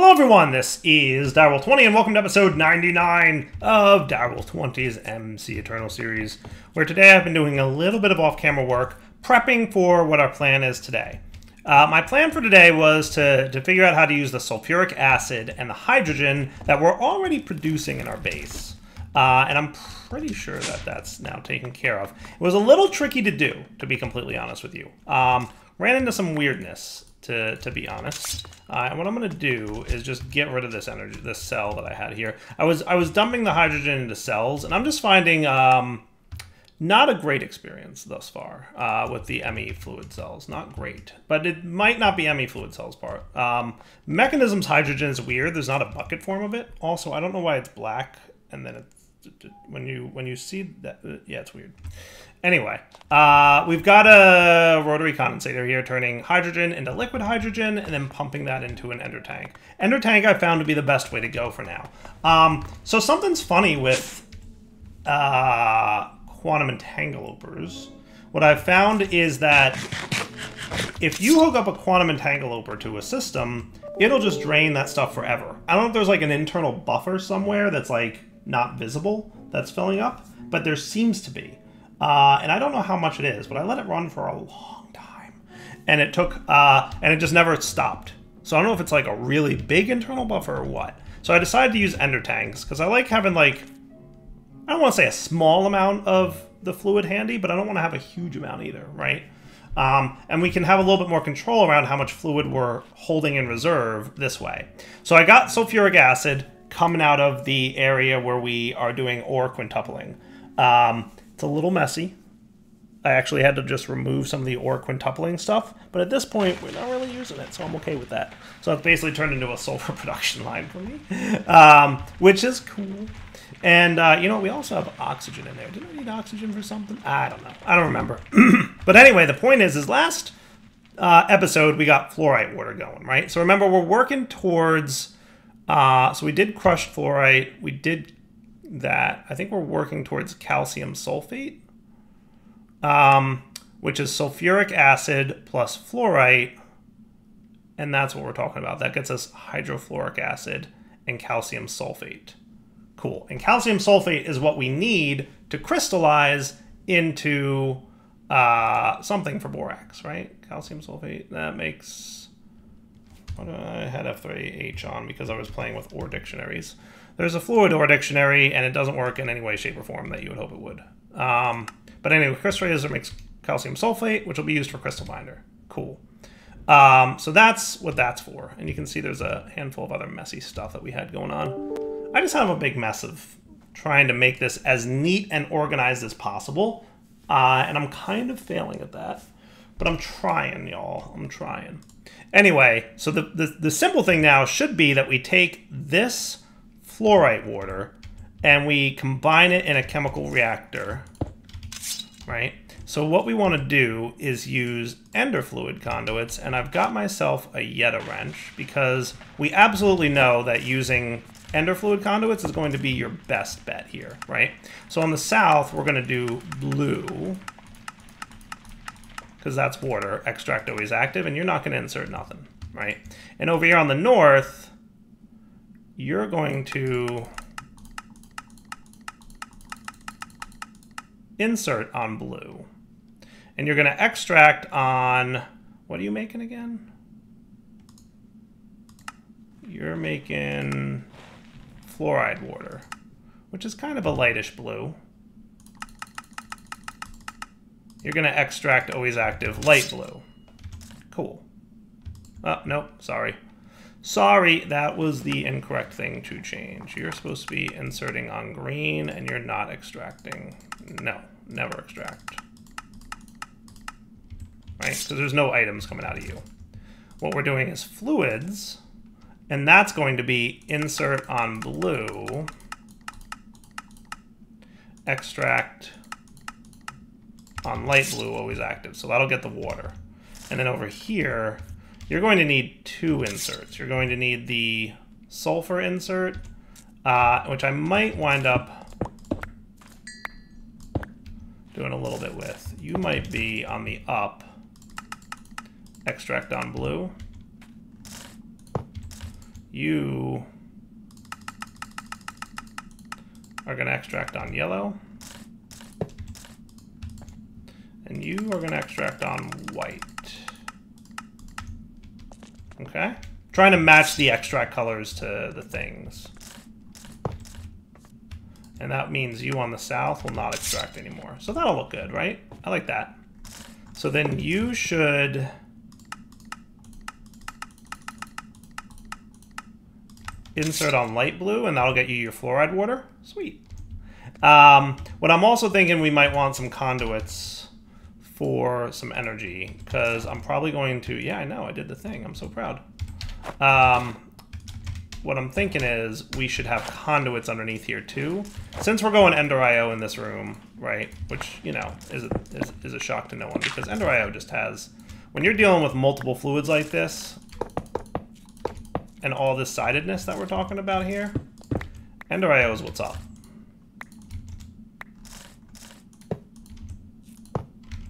Hello everyone, this is Direwolf20 and welcome to episode 99 of Direwolf20's MCEternal series, where today I've been doing a little bit of off-camera work, prepping for what our plan is today. My plan for today was to figure out how to use the sulfuric acid and the hydrogen that we're already producing in our base. And I'm pretty sure that that's now taken care of. It was a little tricky to do, to be completely honest with you. Ran into some weirdness, to be honest. And what I'm going to do is just get rid of this this cell that I had here. I was dumping the hydrogen into cells, and I'm just finding not a great experience thus far with the ME fluid cells. Not great, but it might not be ME fluid cells part. Mechanism's hydrogen is weird. There's not a bucket form of it. Also, I don't know why it's black, and then it's, when you see that, yeah, it's weird. Anyway, we've got a rotary condensator here turning hydrogen into liquid hydrogen and then pumping that into an ender tank. Ender tank I found to be the best way to go for now. So something's funny with quantum entangleopers. What I've found is that if you hook up a quantum entangleoper to a system, it'll just drain that stuff forever. I don't know if there's like an internal buffer somewhere that's like not visible that's filling up, but there seems to be. And I don't know how much it is, but I let it run for a long time. And it took, and it just never stopped. So I don't know if it's like a really big internal buffer or what. So I decided to use ender tanks, because I like having like, I don't want to say a small amount of the fluid handy, but I don't want to have a huge amount either, right? And we can have a little bit more control around how much fluid we're holding in reserve this way. So I got sulfuric acid coming out of the area where we are doing ore quintupling. It's a little messy. I actually had to just remove some of the ore quintupling stuff, but at this point, we're not really using it, so I'm okay with that. So it's basically turned into a sulfur production line for me, which is cool. And, you know, we also have oxygen in there. Did I need oxygen for something? I don't know. I don't remember. But anyway, the point is last episode, we got fluorite water going, right? So remember, we're working towards... so we did crushed fluorite. We did that. I think we're working towards calcium sulfate, which is sulfuric acid plus fluorite, and that's what we're talking about. That gets us hydrofluoric acid and calcium sulfate. Cool. And calcium sulfate is what we need to crystallize into something for borax, right? Calcium sulfate, that makes... I had F3H on because I was playing with ore dictionaries. There's a fluid ore dictionary, and it doesn't work in any way, shape, or form that you would hope it would. But anyway, crystallizer makes calcium sulfate, which will be used for crystal binder. Cool. So that's what that's for. And you can see there's a handful of other messy stuff that we had going on. I just have a big mess of trying to make this as neat and organized as possible. And I'm kind of failing at that. But I'm trying, y'all. I'm trying. Anyway, so the simple thing now should be that we take this fluorite water and we combine it in a chemical reactor, right? So what we want to do is use ender fluid conduits, and I've got myself a Yeta wrench because we absolutely know that using ender fluid conduits is going to be your best bet here, right? So on the south, we're going to do blue, because that's water, extract always active, and you're not going to insert nothing, right? And over here on the north, you're going to insert on blue. And you're going to extract on, what are you making again? You're making fluoride water, which is kind of a lightish blue. You're going to extract always active light blue. Cool. Oh, nope, sorry. Sorry, that was the incorrect thing to change. You're supposed to be inserting on green, and you're not extracting. No, never extract. Right? Because there's no items coming out of you. What we're doing is fluids, and that's going to be insert on blue, extract on light blue, always active. So that'll get the water. And then over here, you're going to need two inserts. You're going to need the sulfur insert, which I might wind up doing a little bit with. You might be on the up, extract on blue. you are going to extract on yellow. And you are going to extract on white. Okay? Trying to match the extract colors to the things. And that means you on the south will not extract anymore. So that'll look good, right? I like that. So then you should insert on light blue, and that'll get you your fluoride water. Sweet. What I'm also thinking, we might want some conduits for some energy, because I'm probably going to... Yeah, I know, I did the thing. I'm so proud. What I'm thinking is we should have conduits underneath here too. Since we're going Ender IO in this room, right? Which, you know, is a shock to no one, because Ender IO just has... When you're dealing with multiple fluids like this, and all this sidedness that we're talking about here, Ender IO is what's up.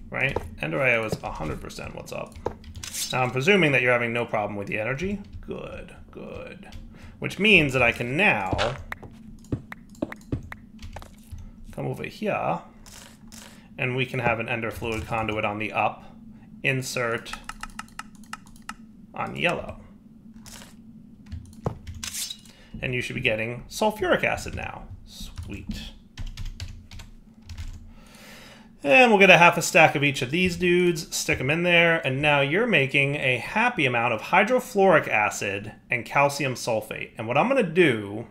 Right? Ender IO is 100% what's up. Now, I'm presuming that you're having no problem with the energy. Good, good. Which means that I can now come over here, and we can have an Ender fluid conduit on the up, insert on yellow. And you should be getting sulfuric acid now. Sweet. And we'll get a half a stack of each of these dudes, stick them in there, and now you're making a happy amount of hydrofluoric acid and calcium sulfate. And what I'm going to do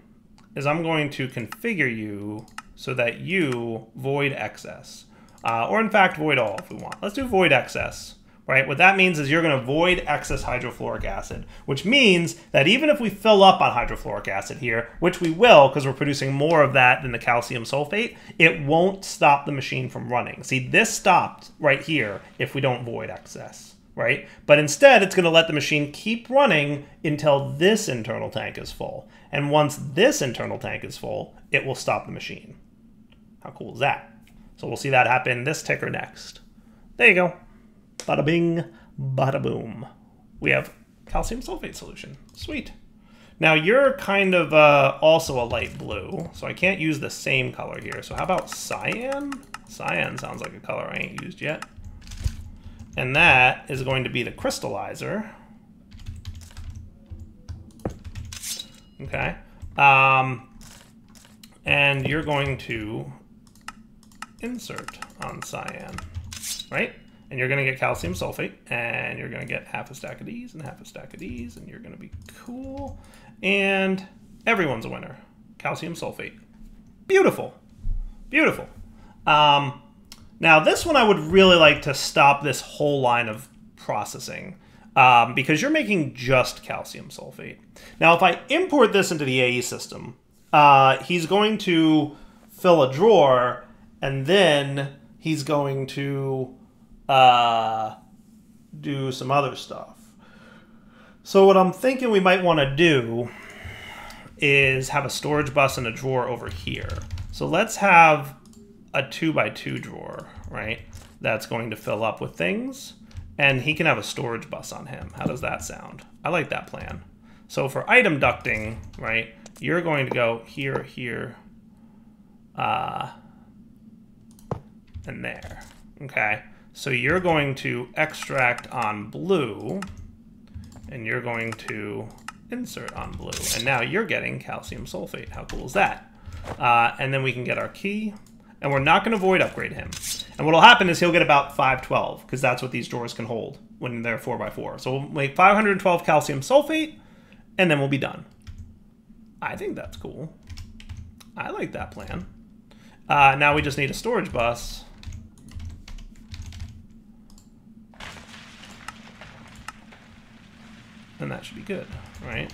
is I'm going to configure you so that you void excess. Or in fact, void all if we want. Let's do void excess. Right? What that means is you're going to void excess hydrofluoric acid, which means that even if we fill up on hydrofluoric acid here, which we will because we're producing more of that than the calcium sulfate, it won't stop the machine from running. See, this stopped right here if we don't void excess, right? But instead, it's going to let the machine keep running until this internal tank is full. And once this internal tank is full, it will stop the machine. How cool is that? So we'll see that happen this ticker next. There you go. Bada bing, bada boom. We have calcium sulfate solution. Sweet. Now you're kind of also a light blue, so I can't use the same color here. So how about cyan? Cyan sounds like a color I ain't used yet. And that is going to be the crystallizer. Okay. And you're going to insert on cyan, right? And you're going to get calcium sulfate, and you're going to get half a stack of these and half a stack of these, and you're going to be cool. And everyone's a winner. Calcium sulfate. Beautiful. Beautiful. Now, this one I would really like to stop this whole line of processing because you're making just calcium sulfate. Now, if I import this into the AE system, he's going to fill a drawer, and then he's going to do some other stuff. So what I'm thinking we might want to do is have a storage bus and a drawer over here. So let's have a 2x2 drawer, right? That's going to fill up with things, and he can have a storage bus on him. How does that sound? I like that plan. So for item ducting, right, you're going to go here, here, and there, okay? So you're going to extract on blue, and you're going to insert on blue. And now you're getting calcium sulfate. How cool is that? And then we can get our key, and we're not going to void upgrade him. And what will happen is he'll get about 512, because that's what these drawers can hold when they're 4x4. So we'll make 512 calcium sulfate, and then we'll be done. I think that's cool. I like that plan. Now we just need a storage bus. And that should be good, right?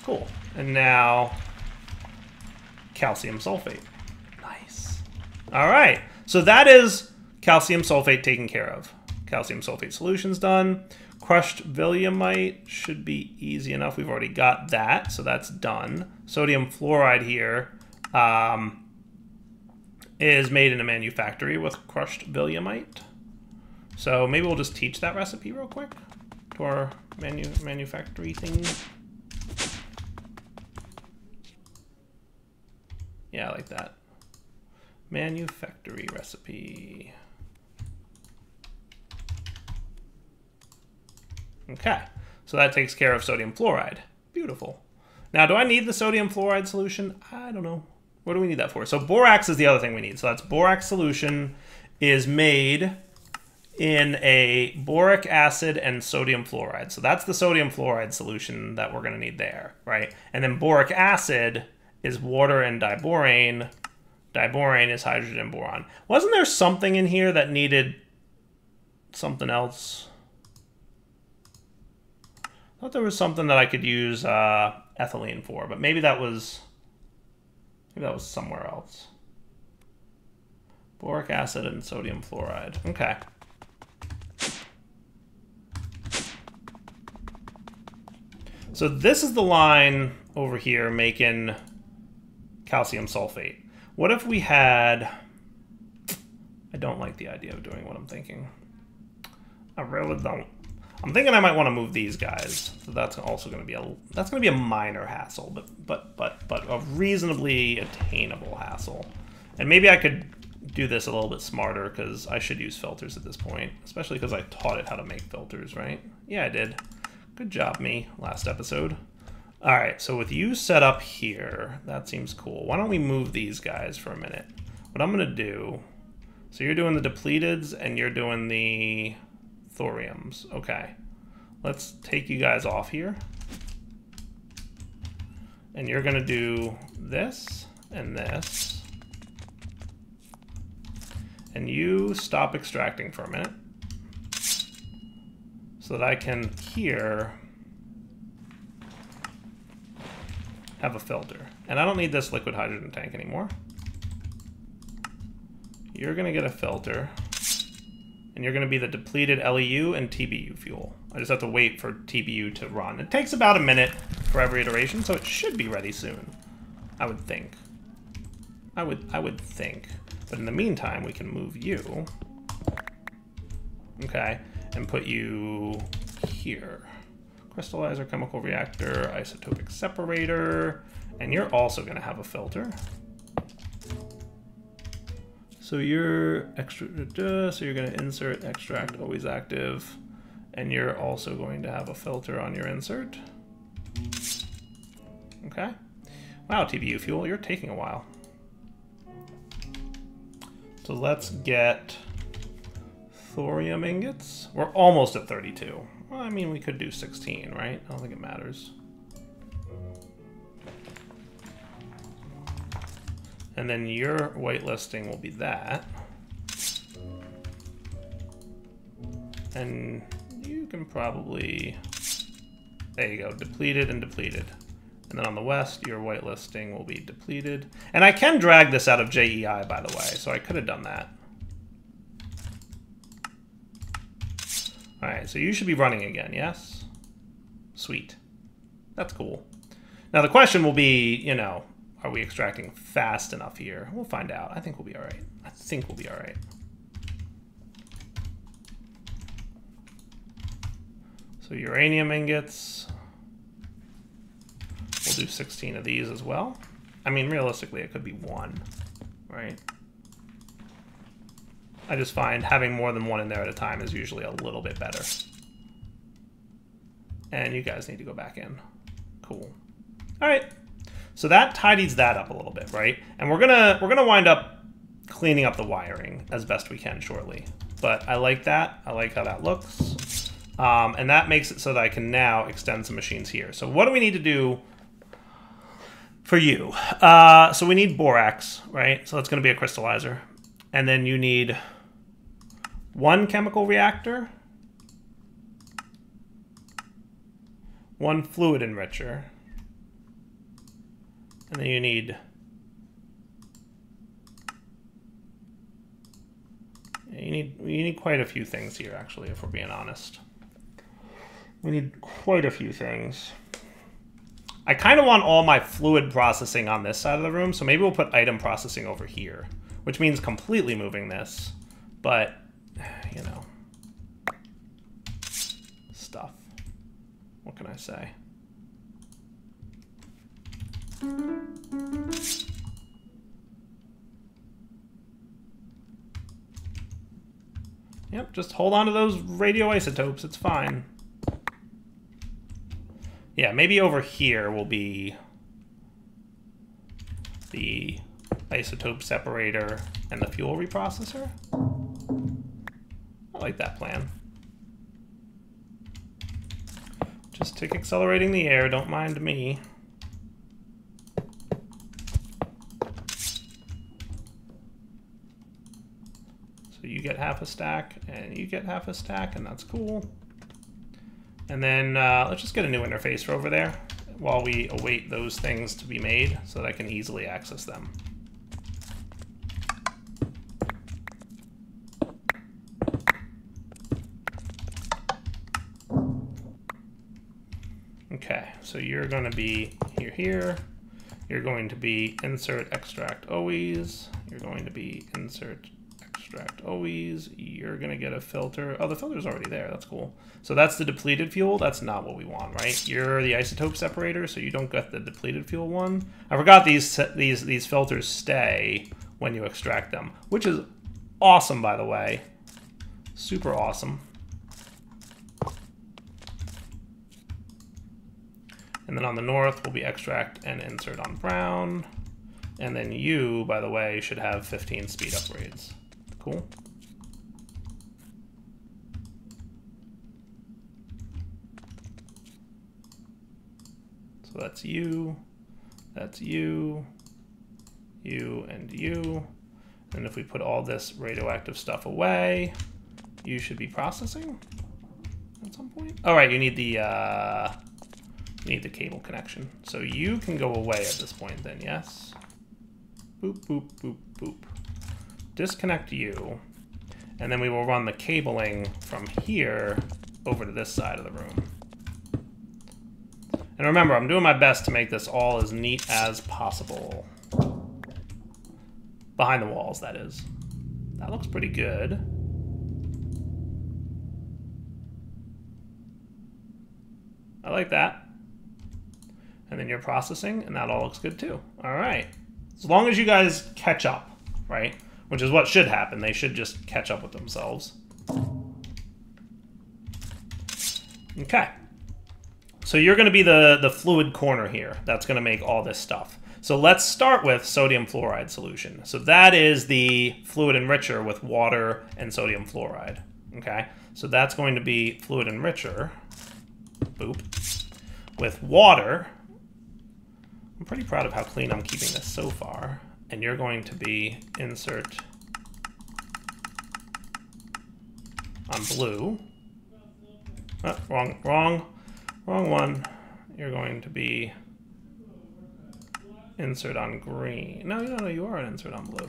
Cool. And now, calcium sulfate. Nice. All right. So that is calcium sulfate taken care of. Calcium sulfate solution's done. Crushed williamite should be easy enough. We've already got that, so that's done. Sodium fluoride here is made in a manufactory with crushed williamite. So maybe we'll just teach that recipe real quick to our manufactory thing. Yeah, I like that. Manufactory recipe. Okay, so that takes care of sodium fluoride. Beautiful. Now, do I need the sodium fluoride solution? I don't know. What do we need that for? So borax is the other thing we need. So that's borax solution is made in a boric acid and sodium fluoride. So that's the sodium fluoride solution that we're going to need there, right? And then boric acid is water and diborane. Diborane is hydrogen and boron. Wasn't there something in here that needed something else? I thought there was something that I could use ethylene for, but maybe that was somewhere else. Boric acid and sodium fluoride. Okay. So this is the line over here making calcium sulfate. What if we had... I don't like the idea of doing what I'm thinking. I really don't. I'm thinking I might want to move these guys. So that's also going to be a minor hassle, but a reasonably attainable hassle. And maybe I could do this a little bit smarter because I should use filters at this point, especially because I taught it how to make filters, right? Yeah, I did. Good job, me, last episode. All right, so with you set up here, that seems cool. Why don't we move these guys for a minute? What I'm going to do, so you're doing the depleteds and you're doing the thoriums. Okay, let's take you guys off here. And you're going to do this and this. And you stop extracting for a minute so that I can here have a filter. And I don't need this liquid hydrogen tank anymore. You're going to get a filter, and you're going to be the depleted LEU and TBU fuel. I just have to wait for TBU to run. It takes about a minute for every iteration, so it should be ready soon, I would think. I would think. But in the meantime, we can move you, okay, and put you here. Crystallizer, chemical reactor, isotopic separator, and you're also going to have a filter. So you're so you're going to insert, extract, always active, and you're also going to have a filter on your insert. Okay. Wow, TBU fuel, you're taking a while. So let's get thorium ingots. We're almost at 32. Well, I mean, we could do 16, right? I don't think it matters. And then your whitelisting will be that. And you can probably... There you go, depleted and depleted. And then on the west, your whitelisting will be depleted. And I can drag this out of JEI, by the way, so I could have done that. All right, so you should be running again, yes? Sweet. That's cool. Now the question will be, you know, are we extracting fast enough here? We'll find out. I think we'll be all right. I think we'll be all right. So uranium ingots. We'll do 16 of these as well. I mean, realistically, it could be one, right? I just find having more than one in there at a time is usually a little bit better. And you guys need to go back in. Cool. All right. So that tidies that up a little bit, right? And we're gonna wind up cleaning up the wiring as best we can shortly. But I like that. I like how that looks. And that makes it so that I can now extend some machines here. So what do we need to do for you? So we need borax, right? So that's going to be a crystallizer. And then you need one chemical reactor, one fluid enricher, and then you need quite a few things here, actually, if we're being honest. We need quite a few things. I kind of want all my fluid processing on this side of the room, so maybe we'll put item processing over here, which means completely moving this, but, you know, stuff. What can I say? Yep, just hold on to those radioisotopes. It's fine. Yeah, maybe over here will be the isotope separator and the fuel reprocessor. I like that plan. Just tick accelerating the air, don't mind me. So you get half a stack, and you get half a stack, and that's cool. And then let's just get a new interface for over there while we await those things to be made so that I can easily access them. Okay, so you're going to be here. You're going to be insert extract always. You're going to be insert extract always. You're going to get a filter. Oh, the filter's already there. That's cool. So that's the depleted fuel. That's not what we want, right? You're the isotope separator, so you don't get the depleted fuel one. I forgot these filters stay when you extract them, which is awesome, by the way. Super awesome. And then on the north will be extract and insert on brown. And then you, by the way, should have 15 speed upgrades. Cool. So that's you, you, and you. And if we put all this radioactive stuff away, you should be processing at some point. All right, you need the cable connection. So you can go away at this point then, yes? Boop, boop, boop, boop. Disconnect you, and then we will run the cabling from here over to this side of the room. And remember, I'm doing my best to make this all as neat as possible. Behind the walls, that is. That looks pretty good. I like that. And then you're processing, and that all looks good too. All right. As long as you guys catch up, right? Which is what should happen. They should just catch up with themselves. Okay. So you're going to be the fluid corner here. That's going to make all this stuff. So let's start with sodium fluoride solution. So that is the fluid enricher with water and sodium fluoride. Okay. So that's going to be fluid enricher. Boop. With water. I'm pretty proud of how clean I'm keeping this so far. And you're going to be insert on blue. Oh, wrong one. You're going to be insert on green. No, you are an insert on blue.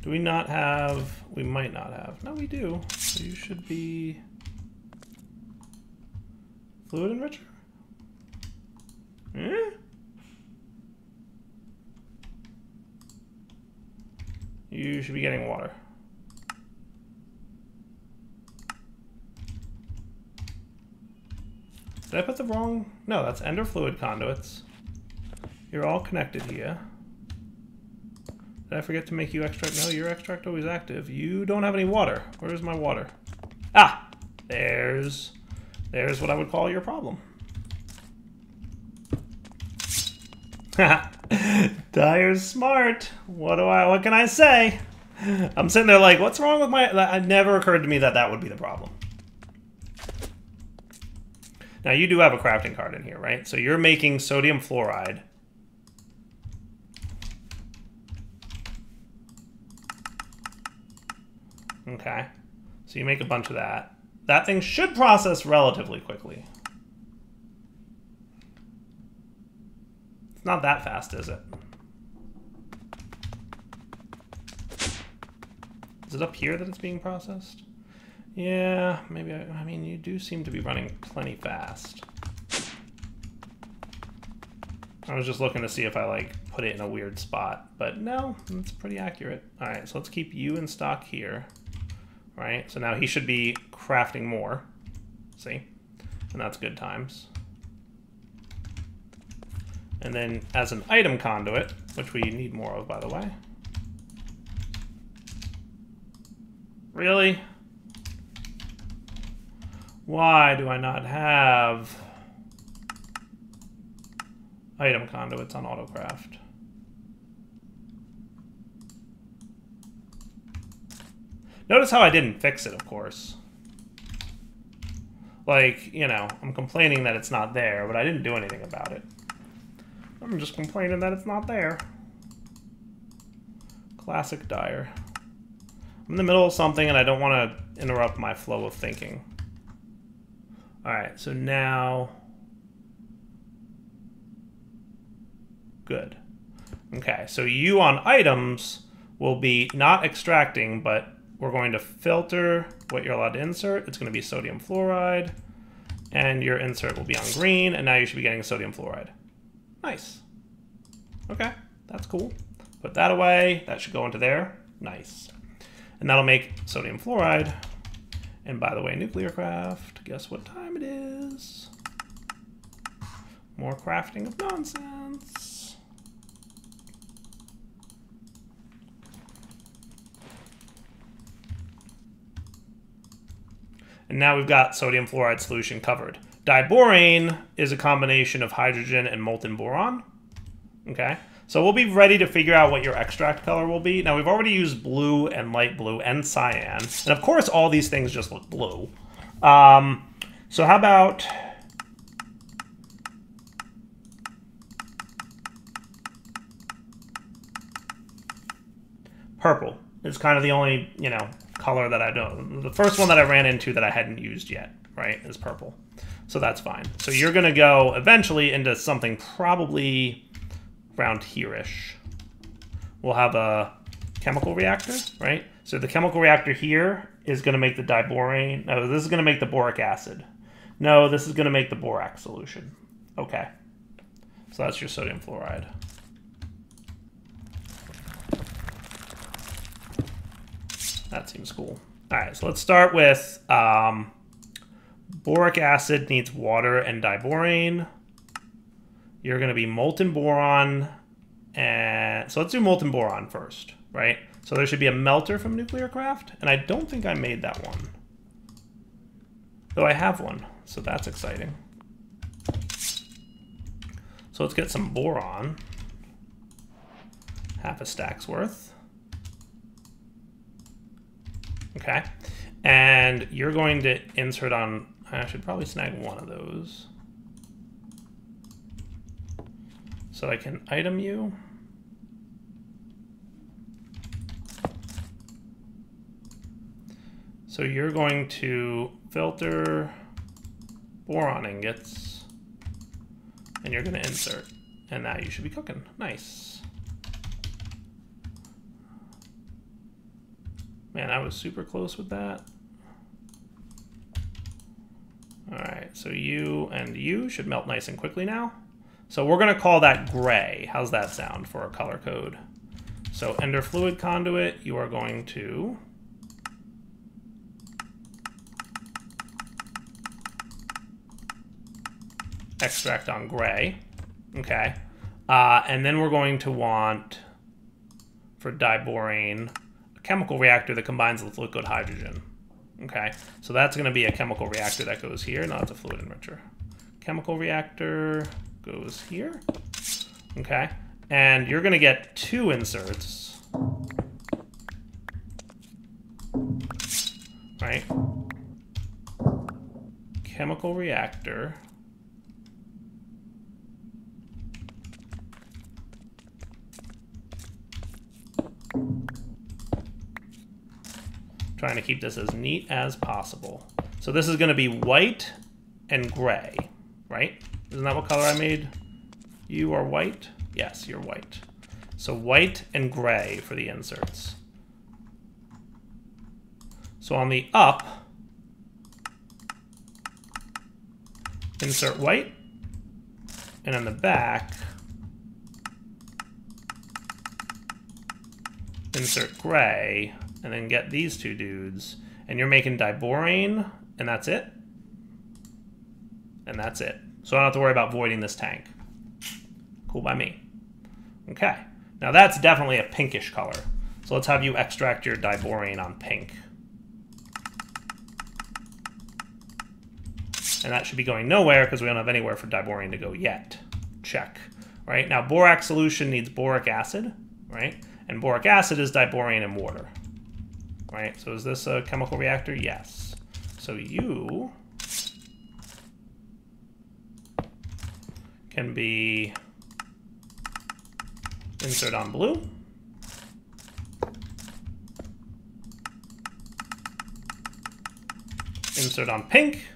Do we not have? We might not have. No, we do. So you should be fluid enricher? Eh? You should be getting water. Did I put the wrong? No, that's ender fluid conduits. You're all connected here. Did I forget to make you extract? No, your extract always active. You don't have any water. Where's my water? Ah! There's what I would call your problem. Dyer's smart. What can I say? I'm sitting there like, what's wrong with my... It never occurred to me that that would be the problem. Now, you do have a crafting card in here, right? So you're making sodium fluoride. Okay. So you make a bunch of that. That thing should process relatively quickly. It's not that fast, is it? Is it up here that it's being processed? Yeah, maybe. I mean, you do seem to be running plenty fast. I was just looking to see if I, like, put it in a weird spot, but no, it's pretty accurate. All right, so let's keep you in stock here. All right, so now he should be crafting more. See? And that's good times. And then as an item conduit, which we need more of, by the way. Really? Why do I not have item conduits on autocraft? Notice how I didn't fix it, of course. Like, you know, I'm complaining that it's not there, but I didn't do anything about it. I'm just complaining that it's not there. Classic Dyer. I'm in the middle of something and I don't want to interrupt my flow of thinking. Alright, so now... Good. Okay, so you on items will be not extracting, but we're going to filter what you're allowed to insert. It's going to be sodium fluoride, and your insert will be on green, and now you should be getting sodium fluoride. Nice. Okay, that's cool. Put that away. That should go into there. Nice. And that'll make sodium fluoride. And by the way, nuclear craft, guess what time it is? More crafting of nonsense. And now we've got sodium fluoride solution covered. Diborane is a combination of hydrogen and molten boron. Okay, so we'll be ready to figure out what your extract color will be. Now we've already used blue and light blue and cyan. And of course all these things just look blue. So how about... purple. It's kind of the only, you know, color that I don't... The first one that I ran into that I hadn't used yet, right, is purple. So that's fine. So you're going to go eventually into something probably around here-ish. We'll have a chemical reactor, right? So the chemical reactor here is going to make the diborane. No, this is going to make the boric acid. No, this is going to make the borax solution. Okay. So that's your sodium fluoride. That seems cool. All right, so let's start with boric acid needs water and diborane. You're going to be molten boron, and so let's do molten boron first, right? So there should be a melter from nuclear craft, and I don't think I made that one. Though I have one, so that's exciting. So let's get some boron. Half a stack's worth. Okay, and you're going to insert on, I should probably snag one of those. So I can item you. So you're going to filter boron ingots, and you're going to insert. And now you should be cooking. Nice. Man, I was super close with that. All right, so you and you should melt nice and quickly now. So we're going to call that gray. How's that sound for a color code? So ender fluid conduit, you are going to extract on gray. Okay. And then we're going to want, for diborane, a chemical reactor that combines with liquid hydrogen. Okay. So that's going to be a chemical reactor that goes here. No, it's a fluid enricher. Chemical reactor goes here. Okay. And you're going to get 2 inserts. Right? Chemical reactor. Trying to keep this as neat as possible. So this is going to be white and gray, right? Isn't that what color I made? You are white? Yes, you're white. So white and gray for the inserts. So on the up, insert white, and on the back, insert gray, and then get these two dudes, and you're making diborane, and that's it? And that's it. So I don't have to worry about voiding this tank. Cool by me. Okay. Now that's definitely a pinkish color. So let's have you extract your diborane on pink. And that should be going nowhere because we don't have anywhere for diborane to go yet. Check. Right? Now borax solution needs boric acid, right? And boric acid is diborane and water. Right? So is this a chemical reactor? Yes. So you can be insert on blue. Insert on pink.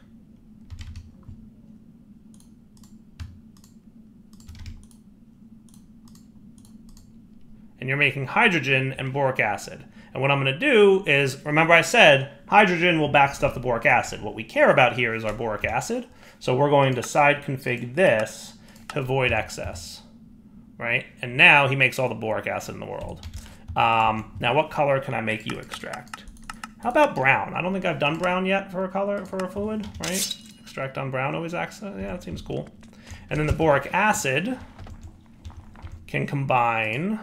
And you're making hydrogen and boric acid. And what I'm going to do is, remember I said hydrogen will backstuff the boric acid. What we care about here is our boric acid. So we're going to side config this to void excess, right? And now he makes all the boric acid in the world. Now what color can I make you extract? How about brown? I don't think I've done brown yet for a color, for a fluid, right? Extract on brown always access. Yeah, that seems cool. And then the boric acid can combine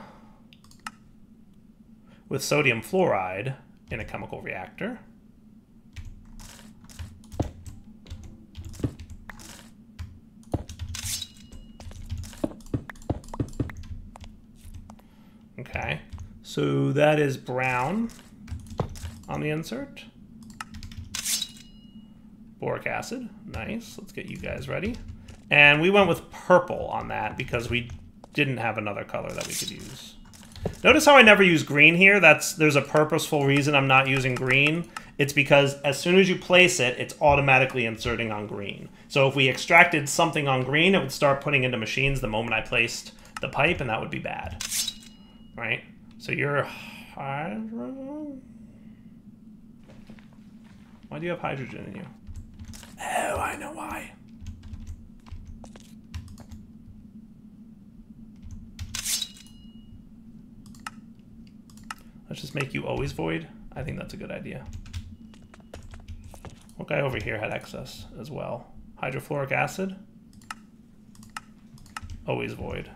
with sodium fluoride in a chemical reactor. Okay, so that is brown on the insert. Boric acid, nice. Let's get you guys ready. And we went with purple on that because we didn't have another color that we could use. Notice how I never use green here? There's a purposeful reason I'm not using green. It's because as soon as you place it, it's automatically inserting on green. So if we extracted something on green, it would start putting into machines the moment I placed the pipe, and that would be bad. Right? So you're hydrogen. Why do you have hydrogen in you? Oh, I know why. Let's just make you always void. I think that's a good idea. What guy over here had excess as well? Hydrofluoric acid. Always void.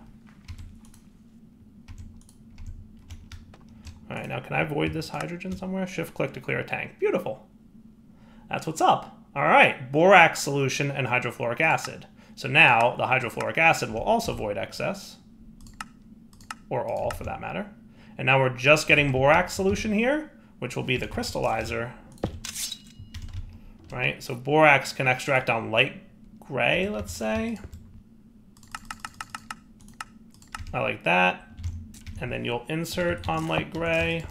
All right, now can I void this hydrogen somewhere? Shift click to clear a tank. Beautiful. That's what's up. All right, borax solution and hydrofluoric acid. So now the hydrofluoric acid will also void excess, or all for that matter. And now we're just getting borax solution here, which will be the crystallizer. Right, so borax can extract on light gray, let's say. I like that. And then you'll insert on light gray.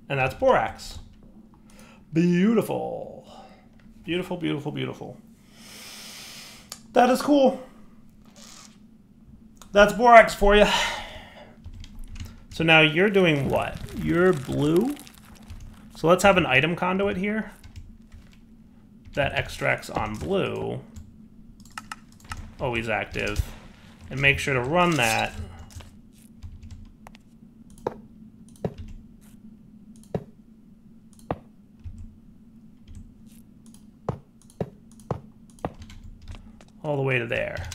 And that's borax. Beautiful. Beautiful, beautiful, beautiful. That is cool. That's borax for you. So now you're doing what? You're blue. So let's have an item conduit here that extracts on blue. Always active. And make sure to run that. All the way to there.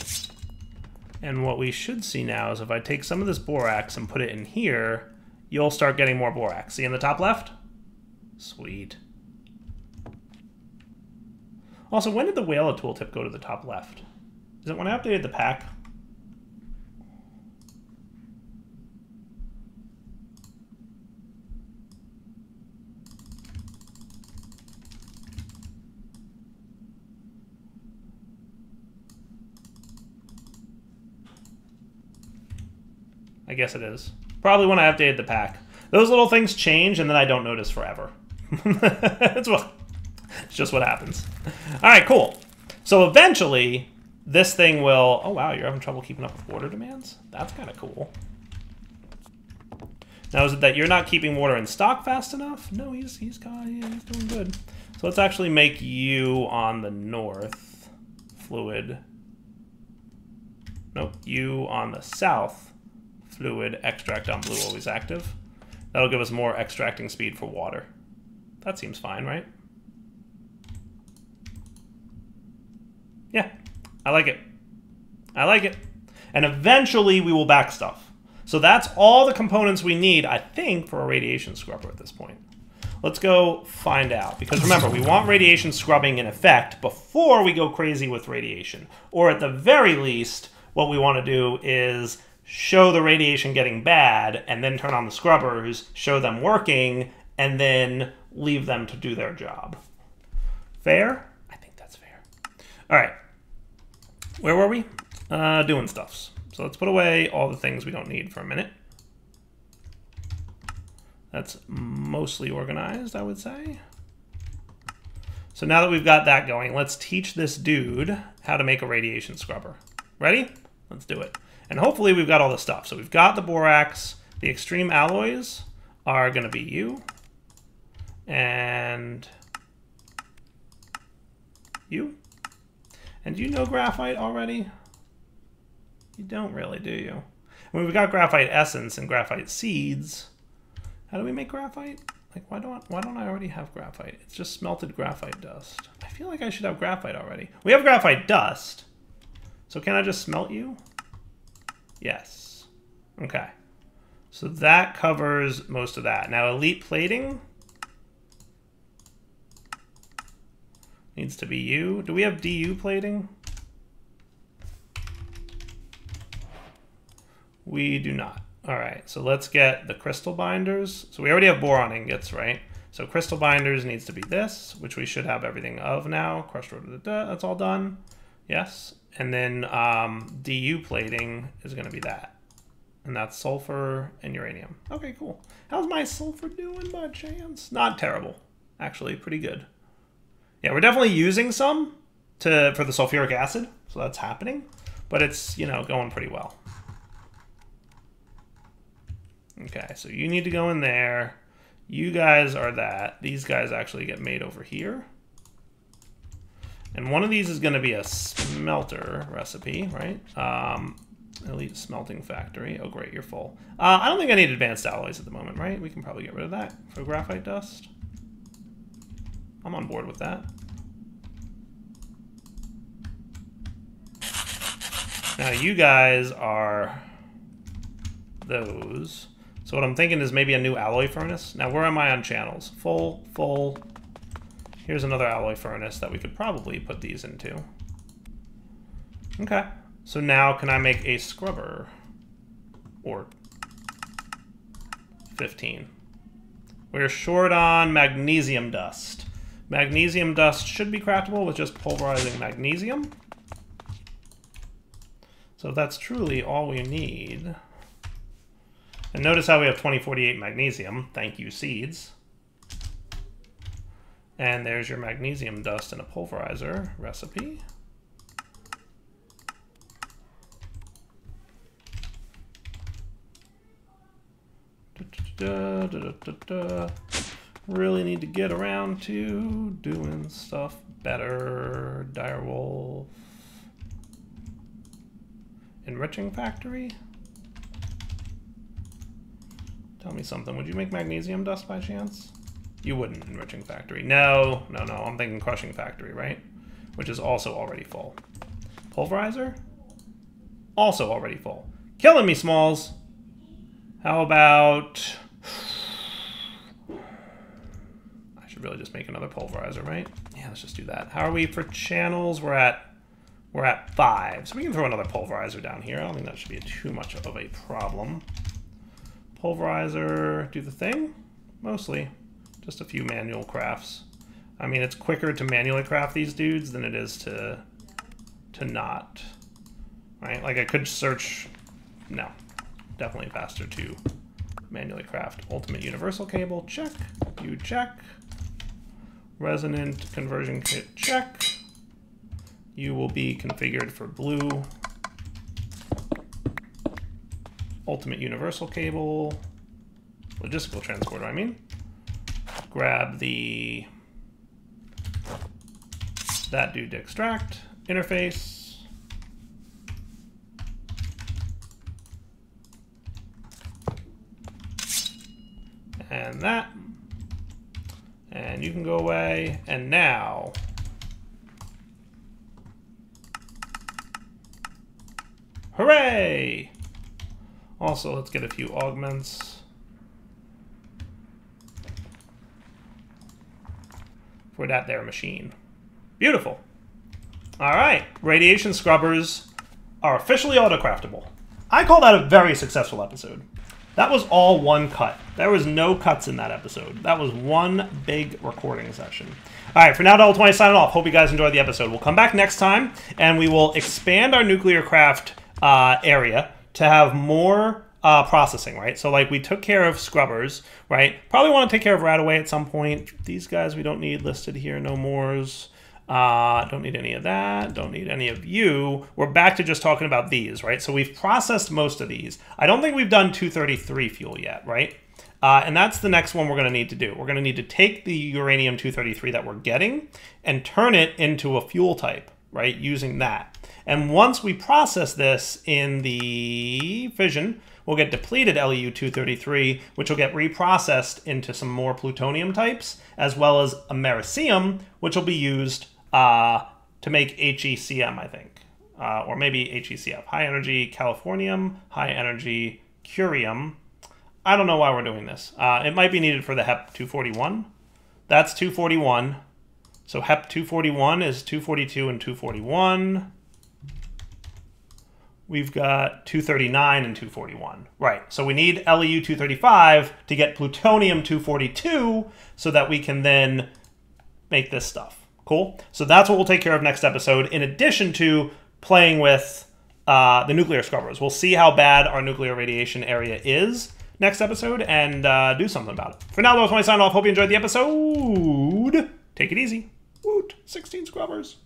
And what we should see now is if I take some of this borax and put it in here, you'll start getting more borax. See in the top left? Sweet. Also, when did the Whala tooltip go to the top left? Is it when I updated the pack? I guess it is. Probably when I updated the pack. Those little things change, and then I don't notice forever. It's just what happens. All right, cool. So eventually, this thing will... Oh, wow, you're having trouble keeping up with water demands? That's kind of cool. Now, is it that you're not keeping water in stock fast enough? No, he's doing good. So So let's actually make you on the north fluid. Nope, you on the south fluid, extract on blue always active. That'll give us more extracting speed for water. That seems fine, right? Yeah, I like it. I like it. And eventually we will back stuff. So that's all the components we need, I think, for a radiation scrubber at this point. Let's go find out. Because remember, we want radiation scrubbing in effect before we go crazy with radiation. Or at the very least, what we want to do is show the radiation getting bad and then turn on the scrubbers, show them working, and then leave them to do their job. Fair? I think that's fair. All right. Where were we? Doing stuffs. So let's put away all the things we don't need for a minute. That's mostly organized, I would say. So now that we've got that going, let's teach this dude how to make a radiation scrubber. Ready? Let's do it. And hopefully we've got all the stuff. So we've got the borax. The extreme alloys are going to be you. And you. And do you know graphite already? You don't really, do you? When we've got graphite essence and graphite seeds, how do we make graphite? Like, why don't I already have graphite? It's just smelted graphite dust. I feel like I should have graphite already. We have graphite dust. So can I just smelt you? Yes. Okay. So that covers most of that. Now, elite plating needs to be you. Do we have DU plating? We do not. All right, so let's get the crystal binders. So we already have boron ingots, right? So crystal binders needs to be this, which we should have everything of now. Crushed order, that's all done. Yes. And then DU plating is going to be that. And that's sulfur and uranium. Okay, cool. How's my sulfur doing by chance? Not terrible. Actually, pretty good. Yeah, we're definitely using some for the sulfuric acid. So that's happening. But it's, you know, going pretty well. Okay, so you need to go in there. You guys are that. These guys actually get made over here. And one of these is going to be a smelter recipe, right? Elite smelting factory. Oh, great, you're full. I don't think I need advanced alloys at the moment, right? We can probably get rid of that for graphite dust. I'm on board with that. Now, you guys are those. So what I'm thinking is maybe a new alloy furnace. Now, where am I on channels? Full, full. Here's another alloy furnace that we could probably put these into. Okay. So now can I make a scrubber? Or 15. We're short on magnesium dust. Magnesium dust should be craftable with just pulverizing magnesium. So that's truly all we need. And notice how we have 2048 magnesium. Thank you, seeds. And there's your magnesium dust in a pulverizer recipe. Really need to get around to doing stuff better. Direwolf. Enriching factory? Tell me something. Would you make magnesium dust by chance? You wouldn't. Enriching factory. No, no, no. I'm thinking crushing factory, right? Which is also already full. Pulverizer? Also already full. Killing me, Smalls. How about... I should really just make another pulverizer, right? Yeah, let's just do that. How are we for channels? We're at 5. So we can throw another pulverizer down here. I don't think that should be too much of a problem. Pulverizer, do the thing? Mostly. Just a few manual crafts. I mean, it's quicker to manually craft these dudes than it is to not. Right? Like, I could search... No. Definitely faster to manually craft. Ultimate universal cable, check. You check. Resonant conversion kit, check. You will be configured for blue. Ultimate universal cable. Logistical transporter, I mean. Grab the stat dude extract interface. And that. And you can go away. And now, hooray! Also, let's get a few augments for that there machine. Beautiful. All right, radiation scrubbers are officially auto-craftable. I call that a very successful episode. That was all one cut. There was no cuts in that episode. That was one big recording session. All right, for now, Double20 signing off. Hope you guys enjoyed the episode. We'll come back next time, and we will expand our nuclear craft area to have more processing, right? So, like, we took care of scrubbers, right? Probably want to take care of Radaway at some point. These guys we don't need listed here. No mores. Don't need any of that. Don't need any of you. We're back to just talking about these, right? So we've processed most of these. I don't think we've done 233 fuel yet, right? And that's the next one we're going to need to do. We're going to need to take the uranium-233 that we're getting and turn it into a fuel type, right? Using that. And once we process this in the fission, we'll get depleted LEU-233, which will get reprocessed into some more plutonium types, as well as americium, which will be used to make HECM, I think. Or maybe HECF, high energy californium, high energy curium. I don't know why we're doing this. It might be needed for the HEP-241. That's 241. So HEP-241 is 242 and 241. We've got 239 and 241. Right, so we need LEU-235 to get plutonium-242 so that we can then make this stuff. Cool? So that's what we'll take care of next episode, in addition to playing with the nuclear scrubbers. We'll see how bad our nuclear radiation area is next episode and do something about it. For now, though, it's my sign off. Hope you enjoyed the episode. Take it easy. Woot, 16 scrubbers.